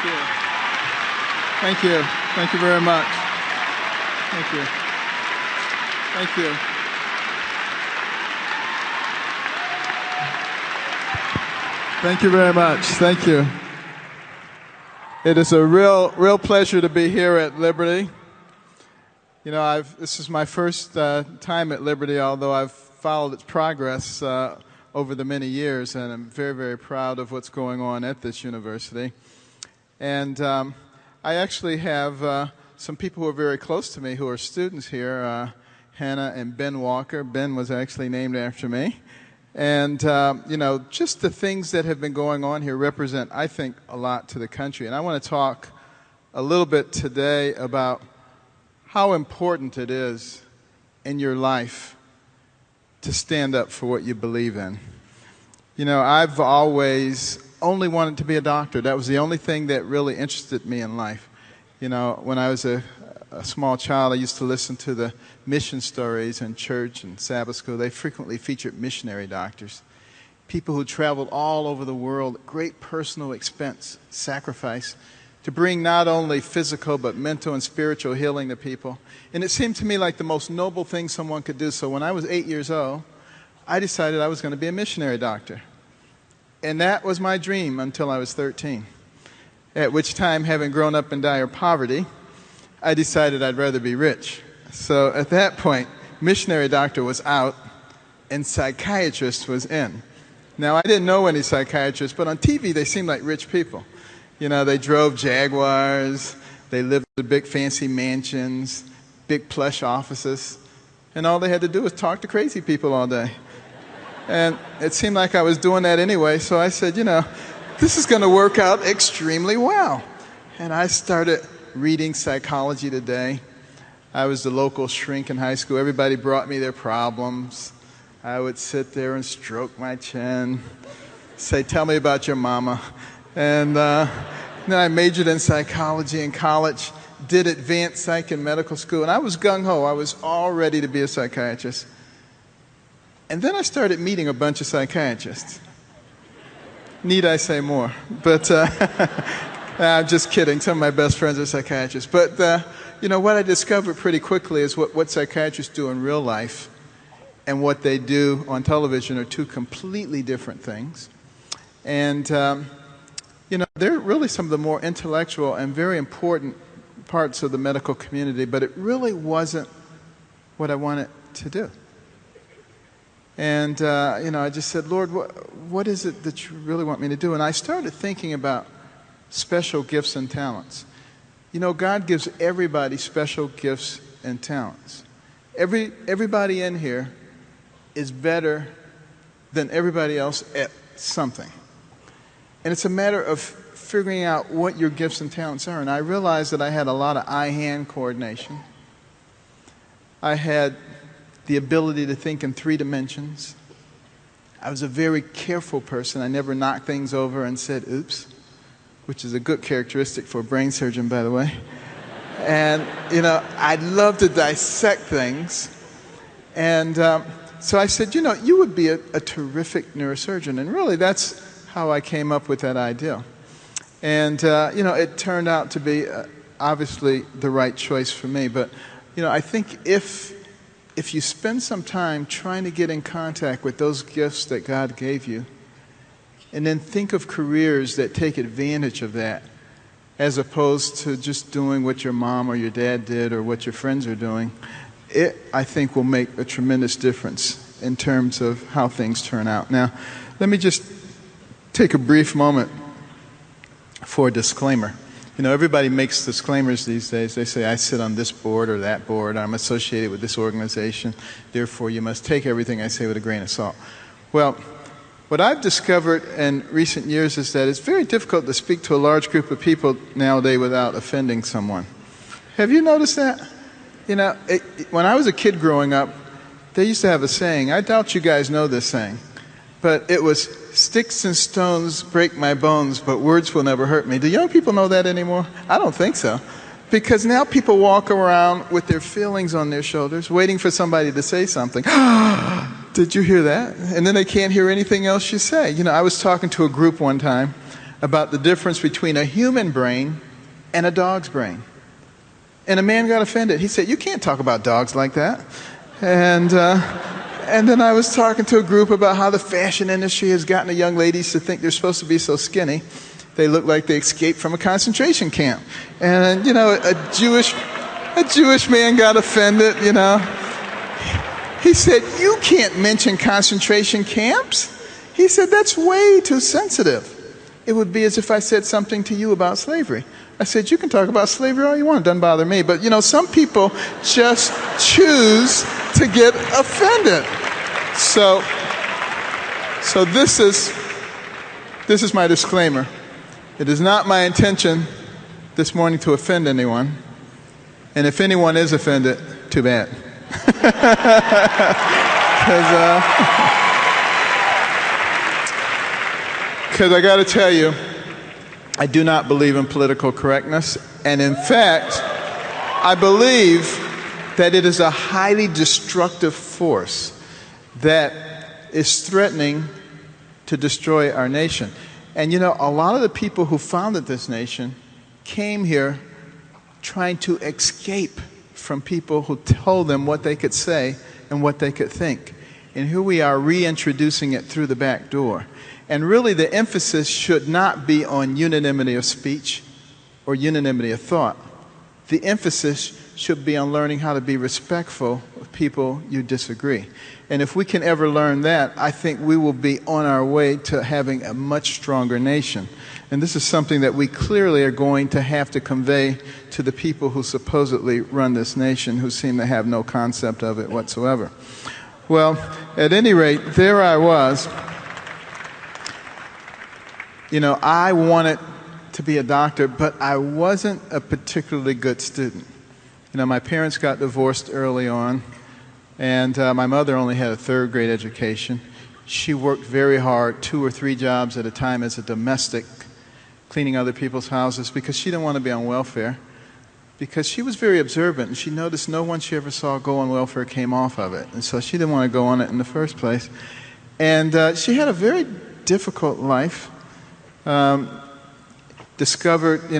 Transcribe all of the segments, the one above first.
Thank you. Thank you. Thank you very much. Thank you. Thank you. Thank you very much. Thank you. It is a real pleasure to be here at Liberty. You know, this is my first time at Liberty, although I've followed its progress over the many years, and I'm very, very proud of what's going on at this university. And I actually have some people who are very close to me who are students here, Hannah and Ben Walker. Ben was actually named after me. And, you know, just the things that have been going on here represent, I think, a lot to the country. And I want to talk a little bit today about how important it is in your life to stand up for what you believe in. You know, I've always only wanted to be a doctor. That was the only thing that really interested me in life. You know, when I was a small child, I used to listen to the mission stories in church and Sabbath school. They frequently featured missionary doctors, people who traveled all over the world at great personal expense, sacrifice, to bring not only physical but mental and spiritual healing to people. And it seemed to me like the most noble thing someone could do. So when I was 8 years old, I decided I was going to be a missionary doctor. And that was my dream until I was 13, at which time, having grown up in dire poverty, I decided I'd rather be rich. So at that point, missionary doctor was out and psychiatrist was in. Now, I didn't know any psychiatrists, but on TV they seemed like rich people. You know, they drove Jaguars, they lived in big fancy mansions, big plush offices, and all they had to do was talk to crazy people all day. And it seemed like I was doing that anyway, so I said, you know, this is going to work out extremely well. And I started reading Psychology Today. I was the local shrink in high school. Everybody brought me their problems. I would sit there and stroke my chin, say, tell me about your mama. And then I majored in psychology in college, did advanced psych in medical school, and I was gung-ho. I was all ready to be a psychiatrist. And then I started meeting a bunch of psychiatrists. Need I say more? But I'm just kidding. Some of my best friends are psychiatrists. But, you know, what I discovered pretty quickly is what psychiatrists do in real life and what they do on television are two completely different things. And, you know, they're really some of the more intellectual and very important parts of the medical community, but it really wasn't what I wanted to do. And, you know, I just said, Lord, what is it that you really want me to do? And I started thinking about special gifts and talents. You know, God gives everybody special gifts and talents. Everybody in here is better than everybody else at something. And it's a matter of figuring out what your gifts and talents are. And I realized that I had a lot of eye-hand coordination. I had the ability to think in 3 dimensions. I was a very careful person. I never knocked things over and said, oops, which is a good characteristic for a brain surgeon, by the way. And, you know, I love to dissect things. And so I said, you know, you would be a terrific neurosurgeon. And really, that's how I came up with that idea. And, you know, it turned out to be obviously the right choice for me. But, you know, I think if you spend some time trying to get in contact with those gifts that God gave you, and then think of careers that take advantage of that, as opposed to just doing what your mom or your dad did or what your friends are doing, it, I think, will make a tremendous difference in terms of how things turn out. Now, let me just take a brief moment for a disclaimer. You know, everybody makes disclaimers these days. They say, I sit on this board or that board. I'm associated with this organization. Therefore, you must take everything I say with a grain of salt. Well, what I've discovered in recent years is that it's very difficult to speak to a large group of people nowadays without offending someone. Have you noticed that? You know, when I was a kid growing up, they used to have a saying. I doubt you guys know this saying. But it was, sticks and stones break my bones, but words will never hurt me. Do young people know that anymore? I don't think so. Because now people walk around with their feelings on their shoulders, waiting for somebody to say something. Did you hear that? And then they can't hear anything else you say. You know, I was talking to a group one time about the difference between a human brain and a dog's brain. And a man got offended. He said, "You can't talk about dogs like that." And then I was talking to a group about how the fashion industry has gotten the young ladies to think they're supposed to be so skinny. They look like they escaped from a concentration camp. And, a Jewish man got offended, He said, "You can't mention concentration camps." He said, "That's way too sensitive. It would be as if I said something to you about slavery." I said, "You can talk about slavery all you want. It doesn't bother me." But, some people just choose to get offended. So this is my disclaimer. It is not my intention this morning to offend anyone. And if anyone is offended, too bad. Because I got to tell you, I do not believe in political correctness. And in fact, I believe that it is a highly destructive force that is threatening to destroy our nation. And a lot of the people who founded this nation came here trying to escape from people who told them what they could say and what they could think. And here we are reintroducing it through the back door. And really the emphasis should not be on unanimity of speech or unanimity of thought. The emphasis should be on learning how to be respectful of people you disagree. And if we can ever learn that, I think we will be on our way to having a much stronger nation. And this is something that we clearly are going to have to convey to the people who supposedly run this nation, who seem to have no concept of it whatsoever. Well, at any rate, there I was. I wanted to be a doctor, but I wasn't a particularly good student. My parents got divorced early on, and my mother only had a third grade education. She worked very hard, 2 or 3 jobs at a time as a domestic, cleaning other people's houses, because she didn't want to be on welfare, because she was very observant, and she noticed no one she ever saw go on welfare came off of it, and so she didn't want to go on it in the first place. And she had a very difficult life. Discovered,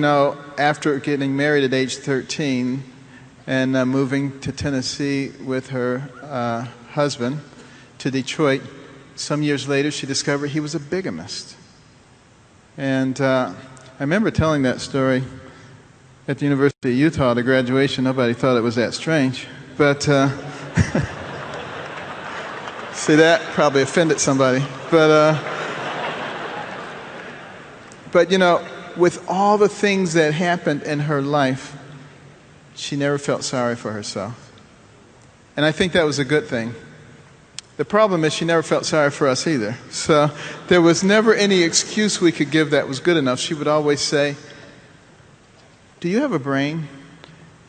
after getting married at age 13 and moving to Tennessee with her husband to Detroit, some years later she discovered he was a bigamist. And I remember telling that story at the University of Utah at graduation. Nobody thought it was that strange. But see, that probably offended somebody. But with all the things that happened in her life, she never felt sorry for herself. And I think that was a good thing. The problem is she never felt sorry for us either. So there was never any excuse we could give that was good enough. She would always say, "Do you have a brain?"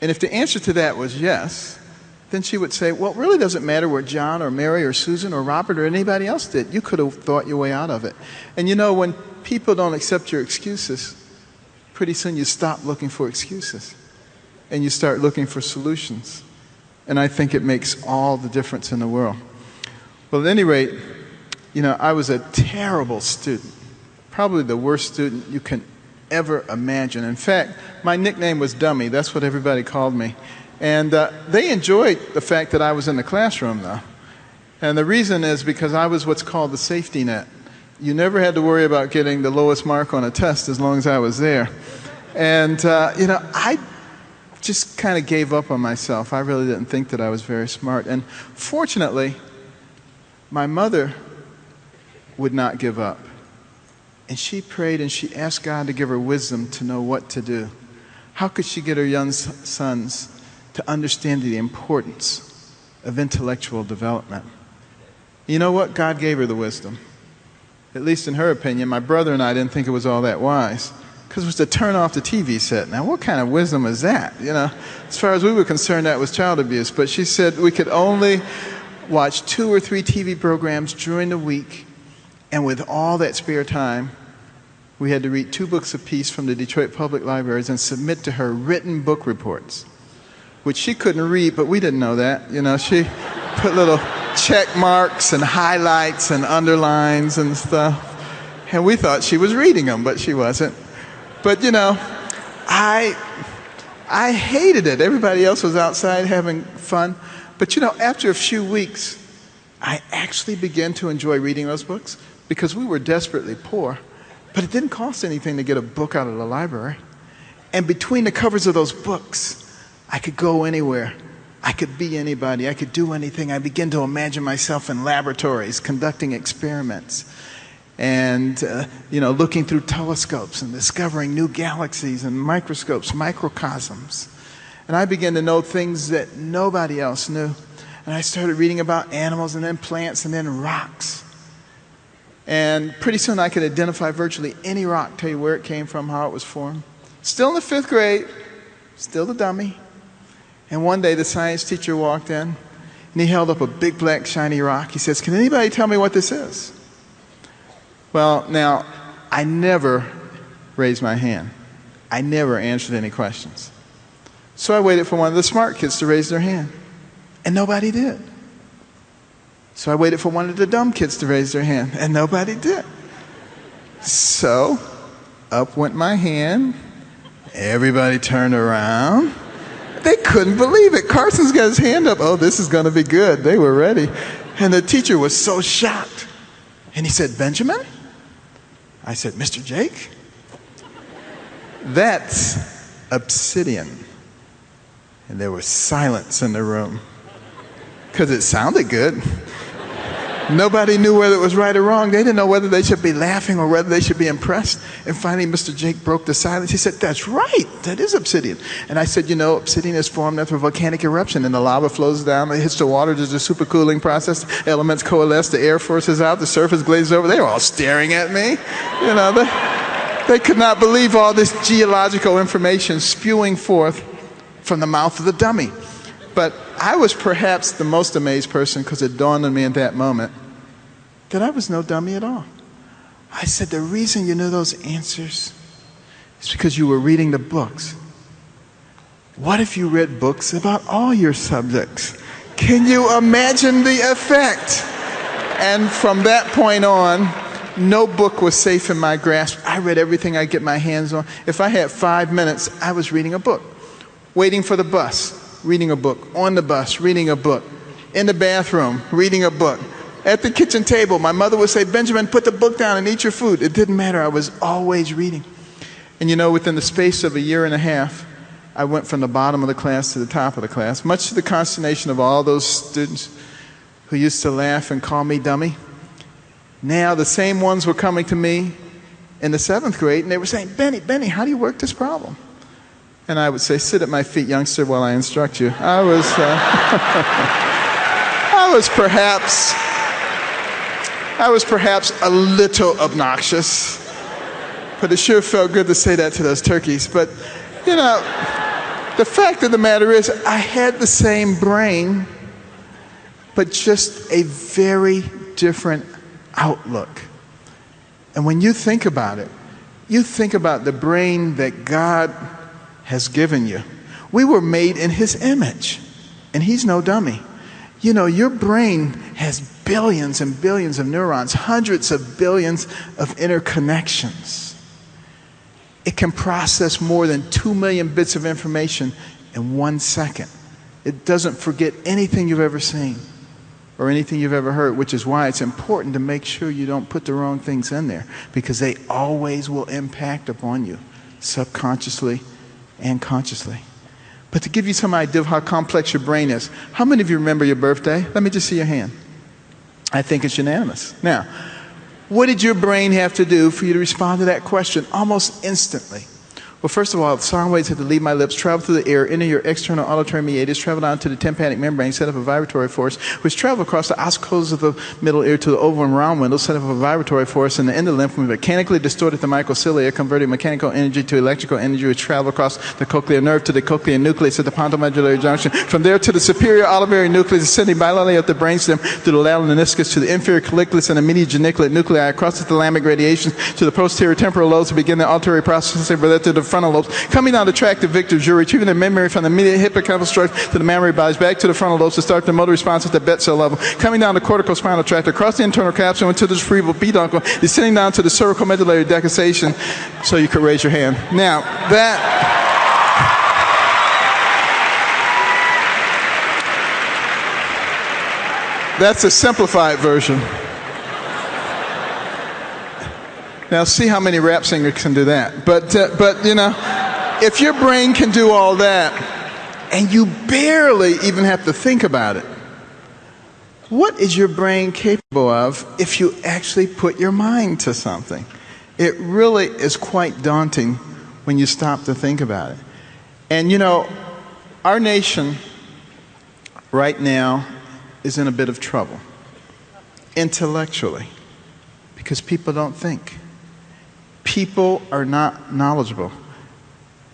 And if the answer to that was yes, then she would say, "Well, it really doesn't matter what John or Mary or Susan or Robert or anybody else did. You could have thought your way out of it." And when people don't accept your excuses, pretty soon you stop looking for excuses and you start looking for solutions. And I think it makes all the difference in the world. Well, at any rate, I was a terrible student, probably the worst student you can ever imagine. In fact, my nickname was Dummy. That's what everybody called me. And they enjoyed the fact that I was in the classroom, though. And the reason is because I was what's called the safety net. You never had to worry about getting the lowest mark on a test as long as I was there. And, I just kind of gave up on myself. I really didn't think that I was very smart. And fortunately, my mother would not give up. And she prayed and she asked God to give her wisdom to know what to do. How could she get her young sons to understand the importance of intellectual development? You know what? God gave her the wisdom. At least in her opinion. My brother and I didn't think it was all that wise, because it was to turn off the TV set. Now, what kind of wisdom is that? As far as we were concerned, that was child abuse. But she said we could only watch 2 or 3 TV programs during the week, and with all that spare time, we had to read 2 books apiece from the Detroit Public Libraries and submit to her written book reports, which she couldn't read, but we didn't know that. She put little check marks and highlights and underlines and stuff. And we thought she was reading them, but she wasn't. But, I hated it. Everybody else was outside having fun. But, after a few weeks, I actually began to enjoy reading those books because we were desperately poor. But it didn't cost anything to get a book out of the library. And between the covers of those books, I could go anywhere. I could be anybody. I could do anything. I began to imagine myself in laboratories conducting experiments and, looking through telescopes and discovering new galaxies and microscopes, microcosms. And I began to know things that nobody else knew. And I started reading about animals and then plants and then rocks. And pretty soon I could identify virtually any rock, tell you where it came from, how it was formed. Still in the 5th grade, still the dummy. And one day the science teacher walked in and he held up a big black shiny rock. He says, "Can anybody tell me what this is?" Well, now, I never raised my hand. I never answered any questions. So I waited for one of the smart kids to raise their hand. And nobody did. So I waited for one of the dumb kids to raise their hand. And nobody did. So up went my hand. Everybody turned around. They couldn't believe it. Carson's got his hand up. Oh, this is going to be good. They were ready. And the teacher was so shocked. And he said, "Benjamin?" I said, "Mr. Jake?" "That's obsidian." And there was silence in the room because it sounded good. Nobody knew whether it was right or wrong. They didn't know whether they should be laughing or whether they should be impressed. And finally, Mr. Jake broke the silence. He said, "That's right. That is obsidian." And I said, obsidian is formed after a volcanic eruption, and the lava flows down, it hits the water, there's a supercooling process, elements coalesce, the air forces out, the surface glazes over. They were all staring at me. They could not believe all this geological information spewing forth from the mouth of the dummy. But I was perhaps the most amazed person because it dawned on me at that moment that I was no dummy at all. I said, the reason you knew those answers is because you were reading the books. What if you read books about all your subjects? Can you imagine the effect? And from that point on, no book was safe in my grasp. I read everything I get my hands on. If I had 5 minutes, I was reading a book. Waiting for the bus, reading a book. On the bus, reading a book. In the bathroom, reading a book. At the kitchen table, my mother would say, "Benjamin, put the book down and eat your food." It didn't matter. I was always reading. And within the space of a year and a half, I went from the bottom of the class to the top of the class, much to the consternation of all those students who used to laugh and call me dummy. Now the same ones were coming to me in the 7th grade, and they were saying, Benny, how do you work this problem?" And I would say, "Sit at my feet, youngster, while I instruct you." I was perhaps a little obnoxious, but it sure felt good to say that to those turkeys. But, the fact of the matter is, I had the same brain, but just a very different outlook. And when you think about it, you think about the brain that God has given you. We were made in His image, and He's no dummy. Your brain has billions and billions of neurons, hundreds of billions of interconnections. It can process more than 2 million bits of information in 1 second. It doesn't forget anything you've ever seen or anything you've ever heard, which is why it's important to make sure you don't put the wrong things in there, because they always will impact upon you, subconsciously and consciously. But to give you some idea of how complex your brain is, how many of you remember your birthday? Let me just see your hand. I think it's unanimous. Now, what did your brain have to do for you to respond to that question almost instantly? Well, first of all, sound waves had to leave my lips, travel through the air, enter your external auditory meatus, travel down to the tympanic membrane, set up a vibratory force, which travel across the ossicles of the middle ear to the oval and round window, set up a vibratory force in the endolymph, which mechanically distorted the microcilia, converting mechanical energy to electrical energy, which travel across the cochlear nerve to the cochlear nucleus at the pontomedullary junction, from there to the superior olivary nucleus, ascending bilaterally up the brainstem to the lateral meniscus, to the inferior colliculus and the medial geniculate nuclei, across the thalamic radiations to the posterior temporal lobes to begin the auditory processing, but to the frontal lobes, coming down the tract of victor jury, retrieving the memory from the medial hippocampal structure to the mammary bodies, back to the frontal lobes to start the motor response at the bet cell level, coming down the corticospinal tract, across the internal capsule into the cerebral peduncle, descending down to the cervical medullary decussation, so you could raise your hand. Now, that's a simplified version. Now, see how many rap singers can do that. But you know, if your brain can do all that, and you barely even have to think about it, what is your brain capable of if you actually put your mind to something? It really is quite daunting when you stop to think about it. And you know, our nation right now is in a bit of trouble intellectually because people don't think. People are not knowledgeable.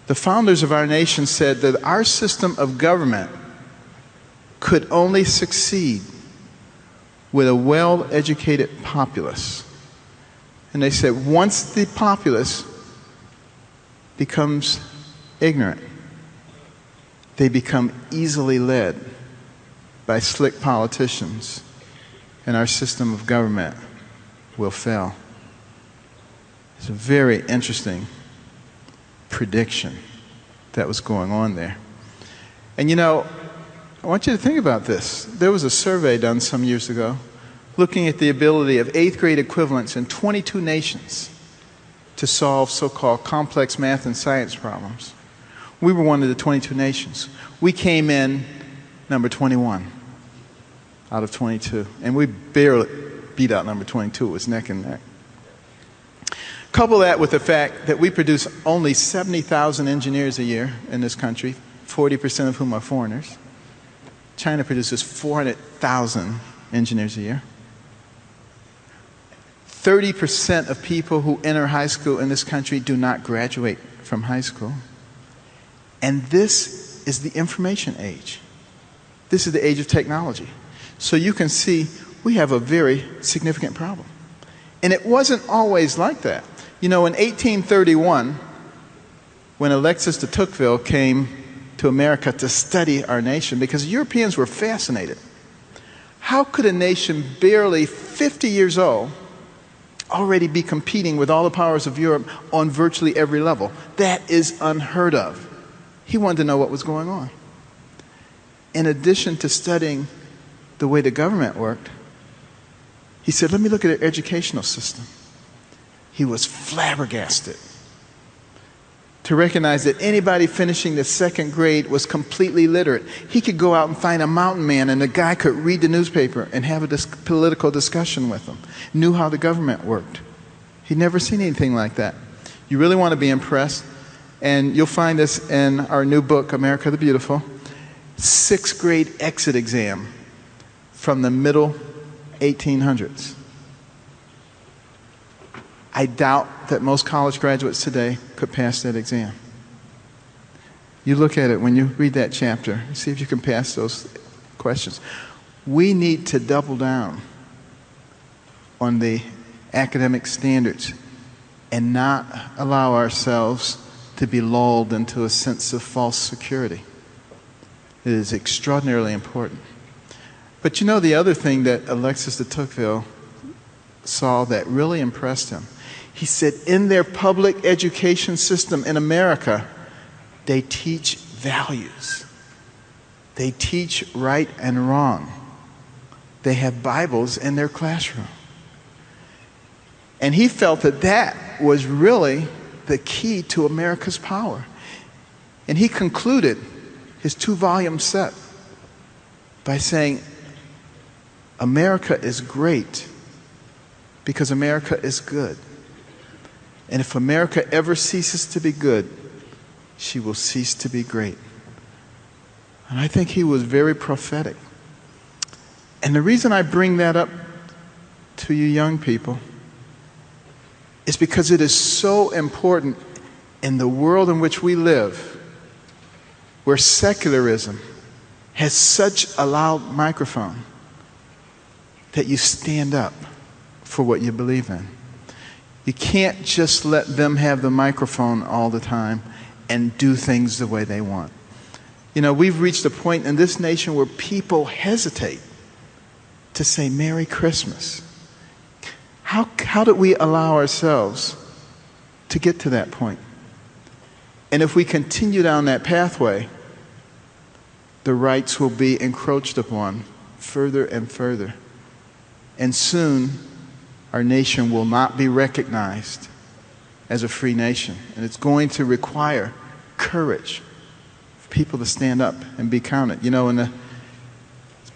The founders of our nation said that our system of government could only succeed with a well-educated populace. And they said once the populace becomes ignorant, they become easily led by slick politicians, and our system of government will fail. It's a very interesting prediction that was going on there. And you know, I want you to think about this. There was a survey done some years ago looking at the ability of 8th grade equivalents in 22 nations to solve so-called complex math and science problems. We were one of the 22 nations. We came in number 21 out of 22, and we barely beat out number 22. It was neck and neck. Couple that with the fact that we produce only 70,000 engineers a year in this country, 40% of whom are foreigners. China produces 400,000 engineers a year. 30% of people who enter high school in this country do not graduate from high school. And this is the information age. This is the age of technology. So you can see we have a very significant problem. And it wasn't always like that. You know, in 1831, when Alexis de Tocqueville came to America to study our nation, because Europeans were fascinated. How could a nation barely 50 years old already be competing with all the powers of Europe on virtually every level? That is unheard of. He wanted to know what was going on. In addition to studying the way the government worked, he said, let me look at their educational system. He was flabbergasted to recognize that anybody finishing the 2nd grade was completely literate. He could go out and find a mountain man, and the guy could read the newspaper and have a political discussion with him. Knew how the government worked. He'd never seen anything like that. You really want to be impressed, and you'll find this in our new book, America the Beautiful. 6th grade exit exam from the middle 1800s. I doubt that most college graduates today could pass that exam. You look at it when you read that chapter, see if you can pass those questions. We need to double down on the academic standards and not allow ourselves to be lulled into a sense of false security. It is extraordinarily important. But you know, the other thing that Alexis de Tocqueville saw that really impressed him, he said in their public education system in America, they teach values. They teach right and wrong. They have Bibles in their classroom. And he felt that that was really the key to America's power. And he concluded his 2-volume set by saying, America is great because America is good. And if America ever ceases to be good, she will cease to be great. And I think he was very prophetic. And the reason I bring that up to you young people is because it is so important in the world in which we live, where secularism has such a loud microphone, that you stand up for what you believe in. You can't just let them have the microphone all the time and do things the way they want. You know, we've reached a point in this nation where people hesitate to say Merry Christmas. How did we allow ourselves to get to that point? And if we continue down that pathway, the rights will be encroached upon further and further. And soon, our nation will not be recognized as a free nation. And it's going to require courage for people to stand up and be counted. You know, and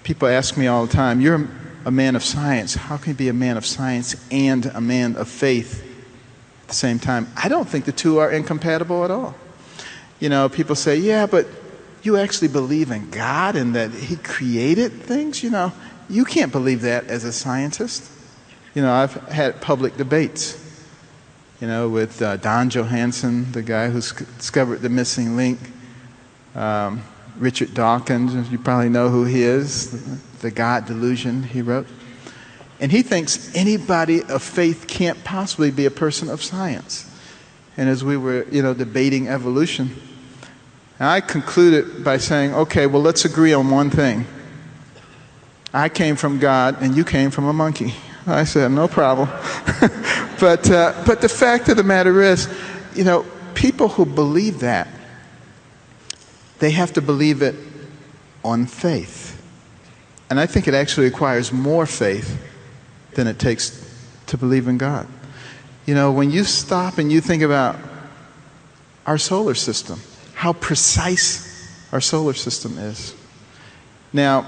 people ask me all the time, you're a man of science. How can you be a man of science and a man of faith at the same time? I don't think the two are incompatible at all. You know, people say, yeah, but you actually believe in God and that He created things? You know, you can't believe that as a scientist. You know, I've had public debates, you know, with Don Johanson, the guy who discovered the missing link, Richard Dawkins, you probably know who he is, The God Delusion he wrote. And he thinks anybody of faith can't possibly be a person of science. And as we were, you know, debating evolution, I concluded by saying, okay, well, let's agree on one thing. I came from God and you came from a monkey. I said, no problem. But the fact of the matter is, you know, people who believe that, they have to believe it on faith. And I think it actually requires more faith than it takes to believe in God. You know, when you stop and you think about our solar system, how precise our solar system is. Now,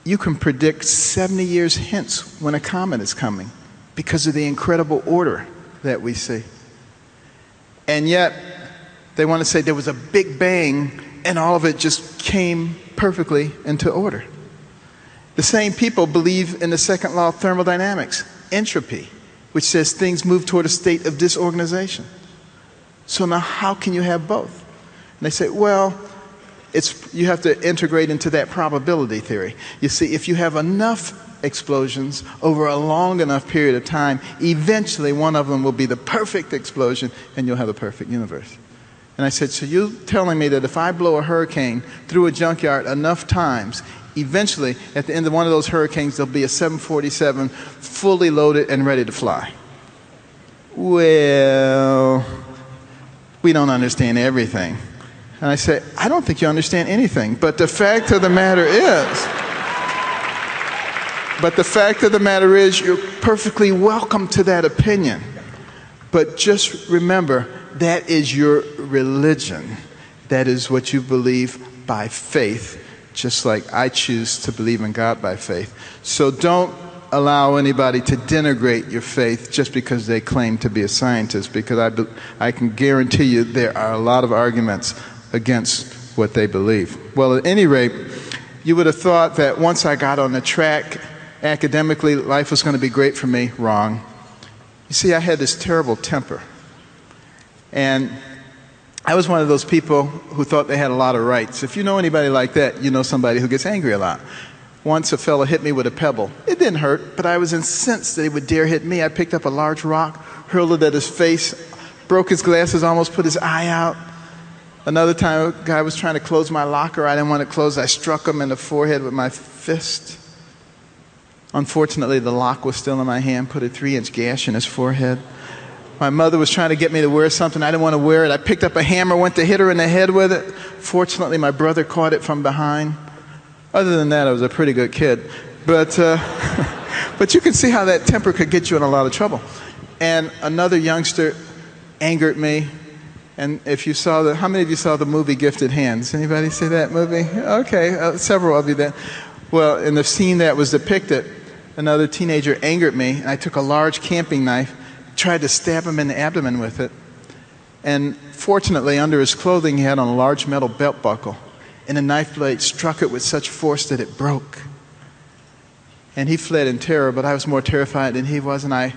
you can predict 70 years hence when a comet is coming because of the incredible order that we see. And yet, they want to say there was a big bang and all of it just came perfectly into order. The same people believe in the second law of thermodynamics, entropy, which says things move toward a state of disorganization. So now how can you have both? And they say, well, you have to integrate into that probability theory. You see, if you have enough explosions over a long enough period of time, eventually one of them will be the perfect explosion and you'll have a perfect universe. And I said, so you're telling me that if I blow a hurricane through a junkyard enough times, eventually at the end of one of those hurricanes there'll be a 747 fully loaded and ready to fly? Well, we don't understand everything. And I said, I don't think you understand anything. But the fact of the matter is, you're perfectly welcome to that opinion. But just remember, that is your religion. That is what you believe by faith, just like I choose to believe in God by faith. So don't allow anybody to denigrate your faith just because they claim to be a scientist, because I can guarantee you there are a lot of arguments against what they believe. Well, at any rate, you would have thought that once I got on the track academically, life was going to be great for me. Wrong. You see, I had this terrible temper. And I was one of those people who thought they had a lot of rights. If you know anybody like that, you know somebody who gets angry a lot. Once a fellow hit me with a pebble. It didn't hurt, but I was incensed that he would dare hit me. I picked up a large rock, hurled it at his face, broke his glasses, almost put his eye out. Another time, a guy was trying to close my locker. I didn't want it closed. I struck him in the forehead with my fist. Unfortunately, the lock was still in my hand, put a 3-inch gash in his forehead. My mother was trying to get me to wear something. I didn't want to wear it. I picked up a hammer, went to hit her in the head with it. Fortunately, my brother caught it from behind. Other than that, I was a pretty good kid. But you can see how that temper could get you in a lot of trouble. And another youngster angered me. And if you saw how many of you saw the movie Gifted Hands? Anybody see that movie? Okay, several of you then. Well, in the scene that was depicted, another teenager angered me, and I took a large camping knife, tried to stab him in the abdomen with it. And fortunately, under his clothing, he had on a large metal belt buckle. And the knife blade struck it with such force that it broke. And he fled in terror, but I was more terrified than he was, and I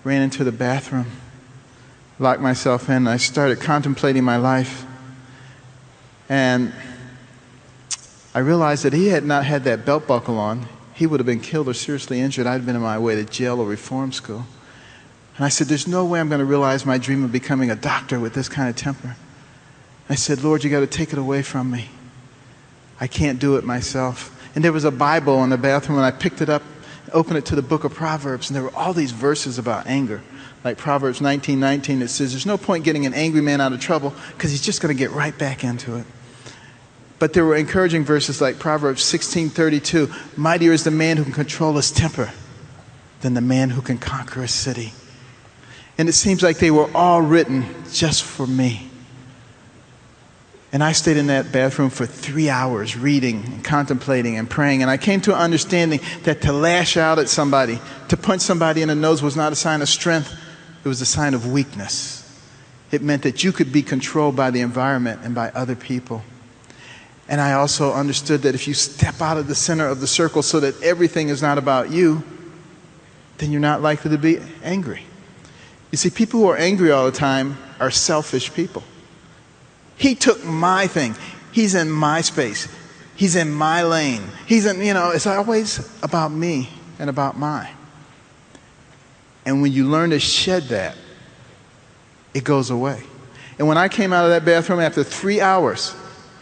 ran into the bathroom, locked myself in, and I started contemplating my life. And I realized that he had not had that belt buckle on, he would have been killed or seriously injured. I'd been on my way to jail or reform school. And I said, there's no way I'm going to realize my dream of becoming a doctor with this kind of temper. I said, Lord, you got to take it away from me. I can't do it myself. And there was a Bible in the bathroom, and I picked it up, opened it to the book of Proverbs, and there were all these verses about anger. Like Proverbs 19:19, it says, there's no point getting an angry man out of trouble because he's just going to get right back into it. But there were encouraging verses like Proverbs 16:32, mightier is the man who can control his temper than the man who can conquer a city. And it seems like they were all written just for me. And I stayed in that bathroom for 3 hours reading and contemplating and praying. And I came to an understanding that to lash out at somebody, to punch somebody in the nose was not a sign of strength. It was a sign of weakness. It meant that you could be controlled by the environment and by other people. And I also understood that if you step out of the center of the circle so that everything is not about you, then you're not likely to be angry. You see, people who are angry all the time are selfish people. He took my thing. He's in my space. He's in my lane. It's always about me and about mine. And when you learn to shed that, it goes away. And when I came out of that bathroom after 3 hours,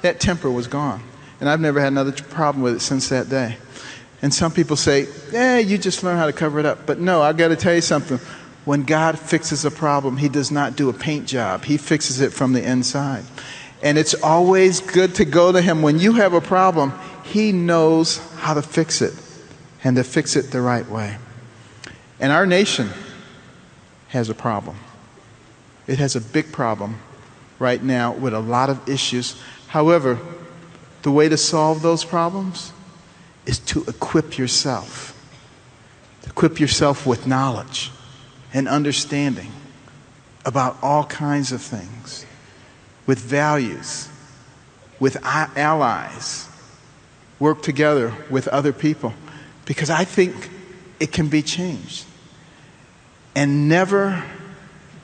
that temper was gone. And I've never had another problem with it since that day. And some people say, you just learn how to cover it up. But no, I've got to tell you something. When God fixes a problem, he does not do a paint job. He fixes it from the inside. And it's always good to go to him. When you have a problem, he knows how to fix it and to fix it the right way. And our nation has a problem. It has a big problem right now with a lot of issues. However, the way to solve those problems is to equip yourself. Equip yourself with knowledge and understanding about all kinds of things, with values, with allies, work together with other people, because I think it can be changed. And never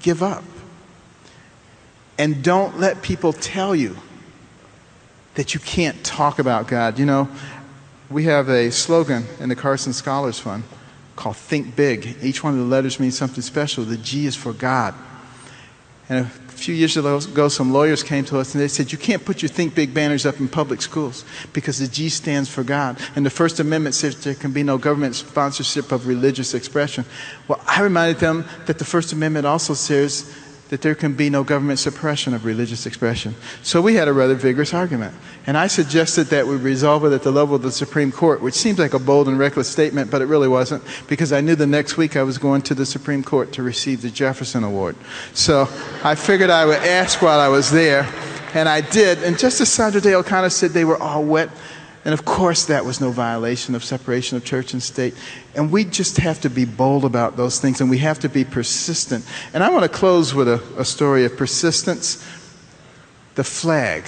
give up. And don't let people tell you that you can't talk about God. You know, we have a slogan in the Carson Scholars Fund called Think Big. Each one of the letters means something special. The G is for God. And a few years ago, some lawyers came to us and they said, you can't put your Think Big banners up in public schools because the G stands for God. And the First Amendment says there can be no government sponsorship of religious expression. Well, I reminded them that the First Amendment also says that there can be no government suppression of religious expression. So we had a rather vigorous argument. And I suggested that we resolve it at the level of the Supreme Court, which seems like a bold and reckless statement, but it really wasn't, because I knew the next week I was going to the Supreme Court to receive the Jefferson Award. So I figured I would ask while I was there, and I did. And Justice Sandra Day O'Connor said they were all wet. And of course, that was no violation of separation of church and state. And we just have to be bold about those things, and we have to be persistent. And I want to close with a story of persistence. The flag.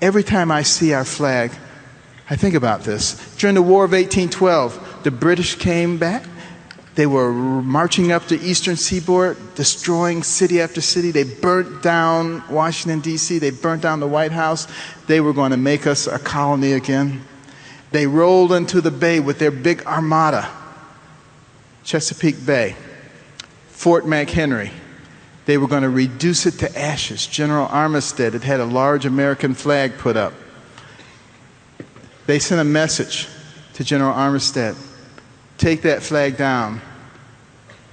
Every time I see our flag, I think about this. During the War of 1812, the British came back. They were marching up the eastern seaboard, destroying city after city. They burnt down Washington, D.C. They burnt down the White House. They were going to make us a colony again. They rolled into the bay with their big armada, Chesapeake Bay, Fort McHenry. They were going to reduce it to ashes. General Armistead had had a large American flag put up. They sent a message to General Armistead. Take that flag down,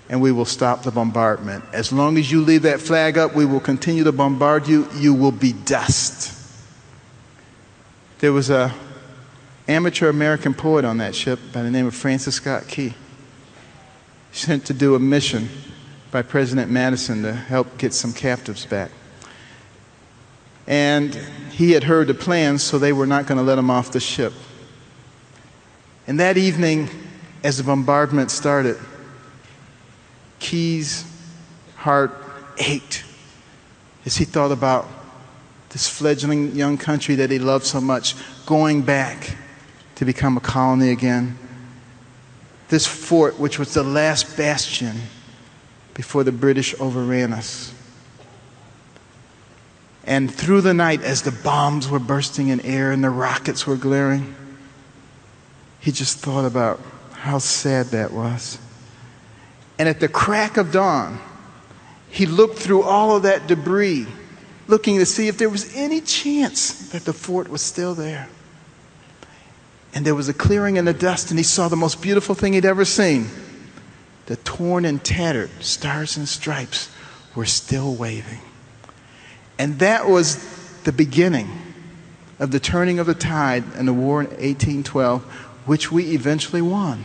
and we will stop the bombardment. As long as you leave that flag up, we will continue to bombard you. You will be dust. There was an amateur American poet on that ship by the name of Francis Scott Key, sent to do a mission by President Madison to help get some captives back. And he had heard the plans, so they were not going to let him off the ship. And that evening, as the bombardment started, Key's heart ached as he thought about this fledgling young country that he loved so much, going back to become a colony again. This fort, which was the last bastion before the British overran us. And through the night, as the bombs were bursting in air and the rockets were glaring, he just thought about how sad that was. And at the crack of dawn, he looked through all of that debris, looking to see if there was any chance that the fort was still there. And there was a clearing in the dust, and he saw the most beautiful thing he'd ever seen. The torn and tattered stars and stripes were still waving. And that was the beginning of the turning of the tide in the war in 1812, which we eventually won.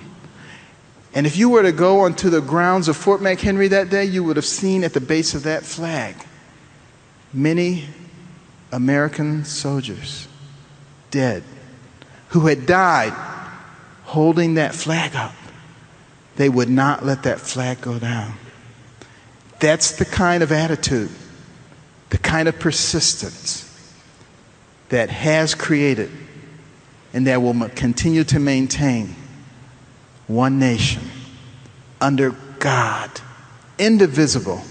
And if you were to go onto the grounds of Fort McHenry that day, you would have seen at the base of that flag many American soldiers dead who had died holding that flag up. They would not let that flag go down. That's the kind of attitude, the kind of persistence that has created and that will continue to maintain one nation under God, indivisible,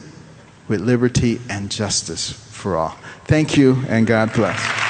with liberty and justice for all. Thank you, and God bless.